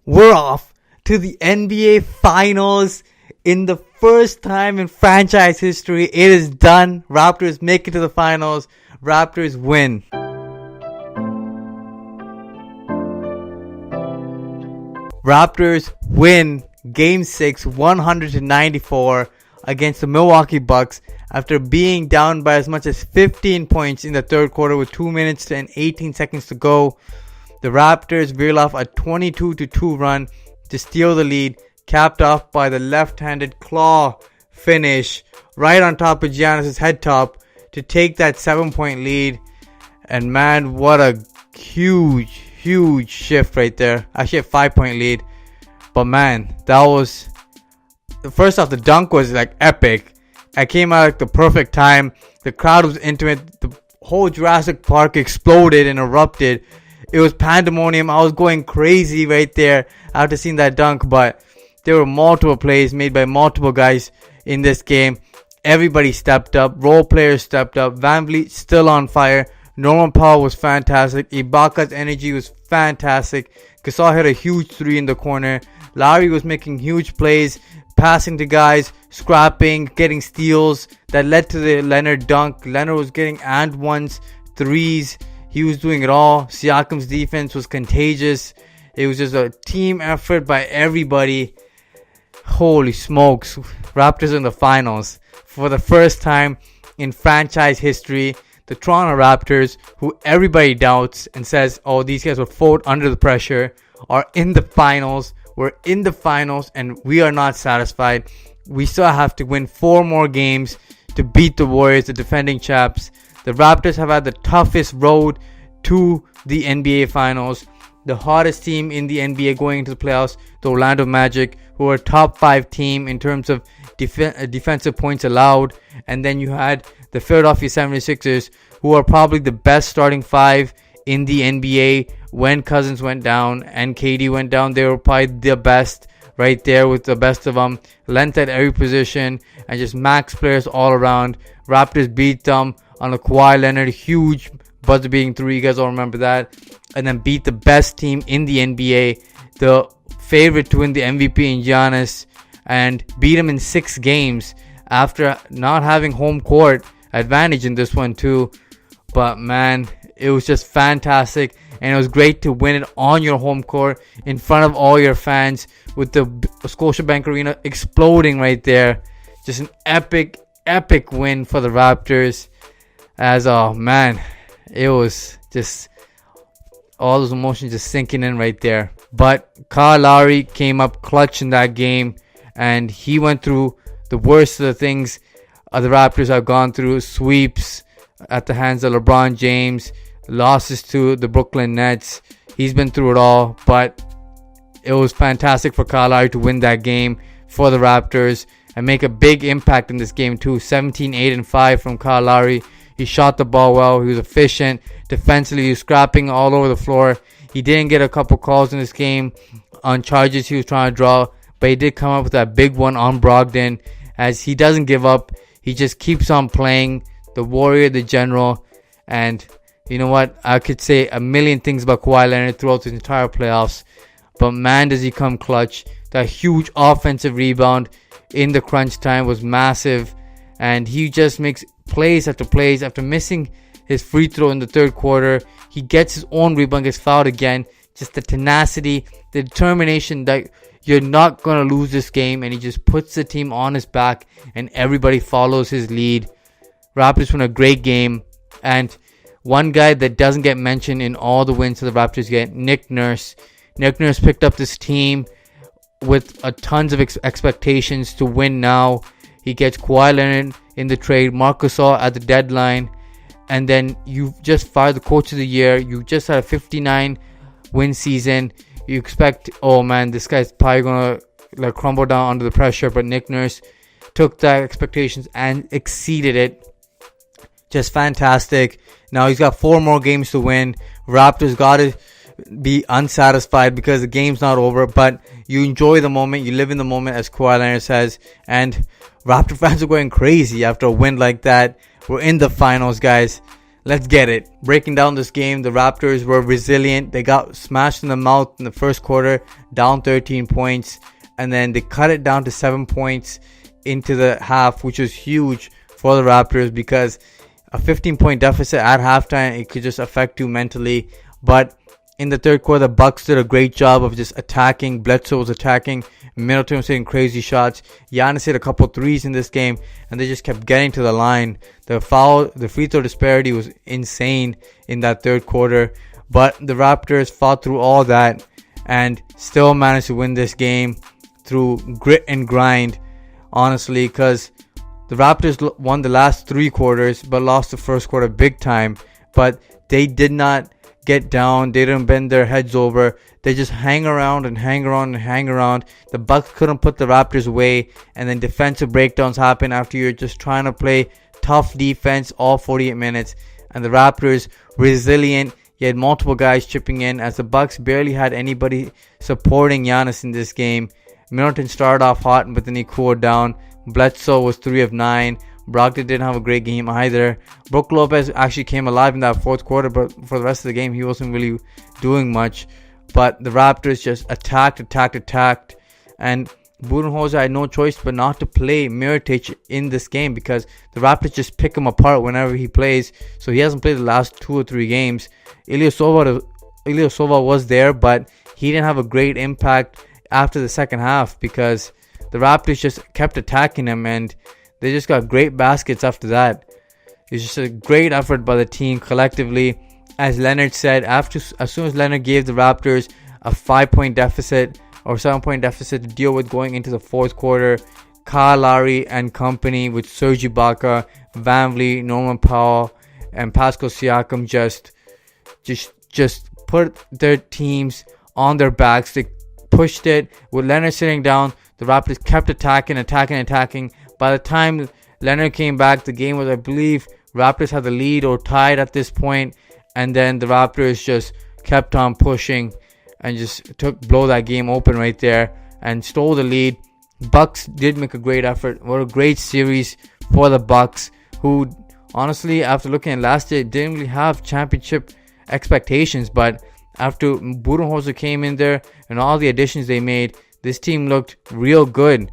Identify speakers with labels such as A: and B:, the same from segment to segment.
A: We're off to the NBA Finals. In the first time in franchise history, it is done. Raptors make it to the finals. Raptors win. Raptors win Game 6, 100-94 against the Milwaukee Bucks after being down by as much as 15 points in the third quarter with 2 minutes and 18 seconds to go. The Raptors reel off a 22-2 run to steal the lead, capped off by the left-handed claw finish right on top of Giannis' head top to take that 7-point lead. And man, what a huge shift right there. Actually a 5-point lead. But man, that was... First off, the dunk was like epic. I came out at the perfect time. The crowd was into it. The whole Jurassic Park exploded and erupted. It was pandemonium. I was going crazy right there after seeing that dunk. But there were multiple plays made by multiple guys in this game. Everybody stepped up. Role players stepped up. VanVleet still on fire. Norman Powell was fantastic. Ibaka's energy was fantastic. Gasol hit a huge 3 in the corner. Lowry was making huge plays, passing to guys, scrapping, getting steals that led to the Leonard dunk. Leonard was getting and ones, threes. He was doing it all. Siakam's defense was contagious. It was just a team effort by everybody. Holy smokes. Raptors in the finals. For the first time in franchise history, the Toronto Raptors, who everybody doubts and says, oh, these guys will fold under the pressure, are in the finals. We're in the finals and we are not satisfied. We still have to win 4 more games to beat the Warriors, the defending champs. The Raptors have had the toughest road to the NBA Finals. The hottest team in the NBA going into the playoffs, the Orlando Magic, who are a top 5 team in terms of defensive points allowed. And then you had the Philadelphia 76ers, who are probably the best starting 5 in the NBA. When Cousins went down and KD went down, they were probably the best right there with the best of them. Length at every position and just max players all around. Raptors beat them on a Kawhi Leonard huge buzzer beating 3. You guys all remember that. And then beat the best team in the NBA, the favorite to win the MVP in Giannis, and beat him in 6 games after not having home court advantage in this one too. But man, it was just fantastic, and it was great to win it on your home court in front of all your fans with the Scotiabank Arena exploding right there. Just an epic win for the Raptors. As oh man, it was just all those emotions just sinking in right there. But Kyle Lowry came up clutch in that game, and he went through the worst of the things the Raptors have gone through. Sweeps at the hands of LeBron James, losses to the Brooklyn Nets. He's been through it all, but it was fantastic for Kyle Lowry to win that game for the Raptors and make a big impact in this game too. 17, 8, and 5 from Kyle Lowry. He shot the ball well. He was efficient. Defensively, he was scrapping all over the floor. He didn't get a couple calls in this game on charges he was trying to draw, but he did come up with that big one on Brogdon. As he doesn't give up, he just keeps on playing the warrior, the general. And you know what? I could say a million things about Kawhi Leonard throughout the entire playoffs, but man, does he come clutch. That huge offensive rebound in the crunch time was massive, and he just makes plays after plays. After missing his free throw in the third quarter, he gets his own rebound, gets fouled again. Just the tenacity, the determination that you're not going to lose this game, and he just puts the team on his back and everybody follows his lead. Raptors win a great game. And one guy that doesn't get mentioned in all the wins that the Raptors get, Nick Nurse. Nick Nurse picked up this team with a tons of expectations to win now. He gets Kawhi Leonard in the trade, Marc Gasol at the deadline, and then you just fired the coach of the year. You just had a 59 win season. You expect, oh man, this guy's probably gonna like crumble down under the pressure, but Nick Nurse took that expectations and exceeded it. Just fantastic. Now he's got 4 more games to win. Raptors gotta be unsatisfied because the game's not over, but you enjoy the moment, you live in the moment, as Kawhi Leonard says. And Raptor fans are going crazy after a win like that. We're in the finals, guys. let's get it. Breaking down this game, the Raptors were resilient. They got smashed in the mouth in the first quarter, down 13 points. And then they cut it down to 7 points into the half, which was huge for the Raptors because a 15-point deficit at halftime, it could just affect you mentally. But in the third quarter, the Bucks did a great job of just attacking. Bledsoe was attacking. Middleton was hitting crazy shots. Giannis hit a couple threes in this game, and they just kept getting to the line. The free throw disparity was insane in that third quarter. But the Raptors fought through all that and still managed to win this game through grit and grind, honestly, because the Raptors won the last 3 quarters but lost the first quarter big time. But they did not get down. They didn't bend their heads over. They just hang around and hang around and hang around. The Bucks couldn't put the Raptors away, and then defensive breakdowns happen after you're just trying to play tough defense all 48 minutes. And the Raptors, resilient. You had multiple guys chipping in as the Bucks barely had anybody supporting Giannis in this game. Middleton started off hot, but then he cooled down. Bledsoe was 3 of 9. Brogdon didn't have a great game either. Brook Lopez actually came alive in that fourth quarter, but for the rest of the game, he wasn't really doing much. But the Raptors just attacked. And Budenholzer had no choice but not to play Mirotic in this game because the Raptors just pick him apart whenever he plays. So he hasn't played the last 2 or 3 games. Ilyasova was there, but he didn't have a great impact after the second half because the Raptors just kept attacking him and they just got great baskets after that. It's just a great effort by the team collectively. As Leonard said, as soon as Leonard gave the Raptors a 5-point deficit or 7-point deficit to deal with going into the fourth quarter, Kyle Lowry and company with Serge Ibaka, VanVleet, Norman Powell, and Pascal Siakam just put their teams on their backs. They pushed it. With Leonard sitting down, the Raptors kept attacking. By the time Leonard came back, the game was, I believe, Raptors had the lead or tied at this point. And then the Raptors just kept on pushing and just blow that game open right there and stole the lead. Bucks did make a great effort. What a great series for the Bucks, who honestly, after looking at last year, didn't really have championship expectations. But after Budenholzer came in there and all the additions they made, this team looked real good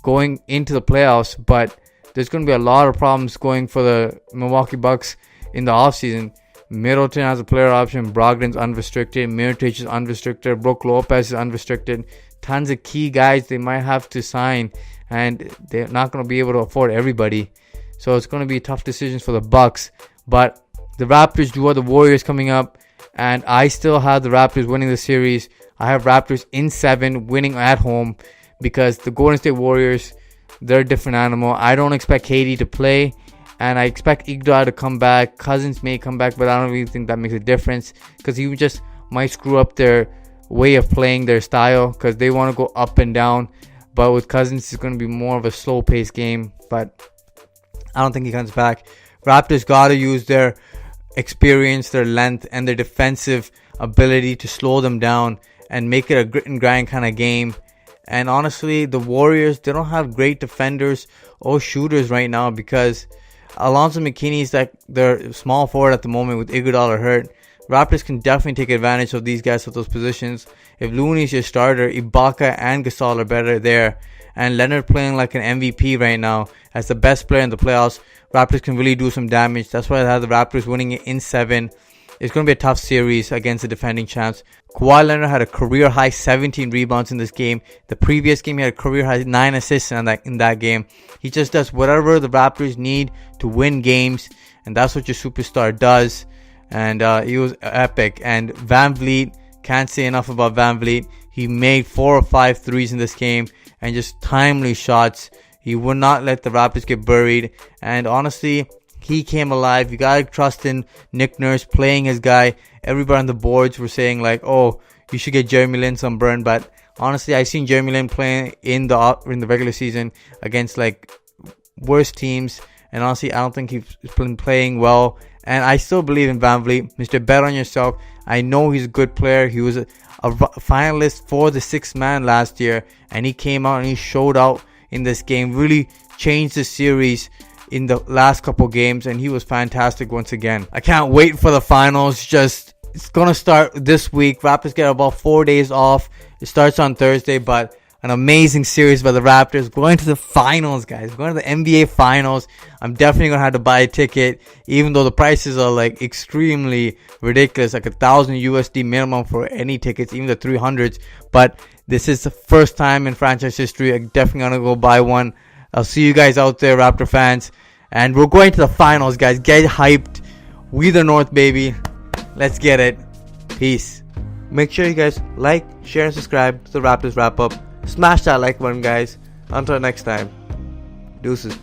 A: going into the playoffs. But there's going to be a lot of problems going for the Milwaukee Bucks in the offseason. Middleton has a player option. Brogdon's unrestricted. Mirotic is unrestricted. Brook Lopez is unrestricted. Tons of key guys they might have to sign, and they're not going to be able to afford everybody. So it's going to be tough decisions for the Bucks. But the Raptors do have the Warriors coming up, and I still have the Raptors winning the series. I have Raptors in 7, winning at home, because the Golden State Warriors, they're a different animal. I don't expect KD to play, and I expect Iguodala to come back. Cousins may come back, but I don't really think that makes a difference, because he just might screw up their way of playing, their style, because they want to go up and down. But with Cousins, it's going to be more of a slow-paced game, but I don't think he comes back. Raptors got to use their experience, their length, and their defensive ability to slow them down and make it a grit and grind kind of game. And honestly, the Warriors, they don't have great defenders or shooters right now, because Alonzo McKinney is like their small forward at the moment with Iguodala hurt. Raptors can definitely take advantage of these guys at those positions. If Looney's your starter, Ibaka and Gasol are better there. And Leonard playing like an MVP right now as the best player in the playoffs. Raptors can really do some damage. That's why I have the Raptors winning it in 7. It's going to be a tough series against the defending champs. Kawhi Leonard had a career-high 17 rebounds in this game. The previous game, he had a career-high 9 assists in that game. He just does whatever the Raptors need to win games, and that's what your superstar does. And he was epic. And VanVleet, can't say enough about VanVleet. He made 4 or 5 threes in this game, and just timely shots. He would not let the Raptors get buried. And honestly, he came alive. You gotta trust in Nick Nurse playing his guy. Everybody on the boards were saying like, "Oh, you should get Jeremy Lin some burn." But honestly, I've seen Jeremy Lin playing in the regular season against like worse teams, and honestly, I don't think he's been playing well. And I still believe in VanVleet. Mr. Bet on yourself. I know he's a good player. He was a finalist for the 6th man last year, and he came out and he showed out in this game. Really changed the series. in the last couple games, and he was fantastic once again. I can't wait for the finals. It's gonna start this week. Raptors get about 4 days off. It starts on Thursday, but an amazing series by the Raptors, going to the finals, guys. Going to the NBA finals. I'm definitely gonna have to buy a ticket, even though the prices are like extremely ridiculous, like $1,000 USD minimum for any tickets, even the 300s. But this is the first time in franchise history. I'm definitely gonna go buy one. I'll see you guys out there, Raptor fans. And we're going to the finals, guys. Get hyped. We the North, baby. Let's get it. Peace. Make sure you guys like, share, and subscribe to the Raptors Wrap Up. Smash that like button, guys. Until next time. Deuces.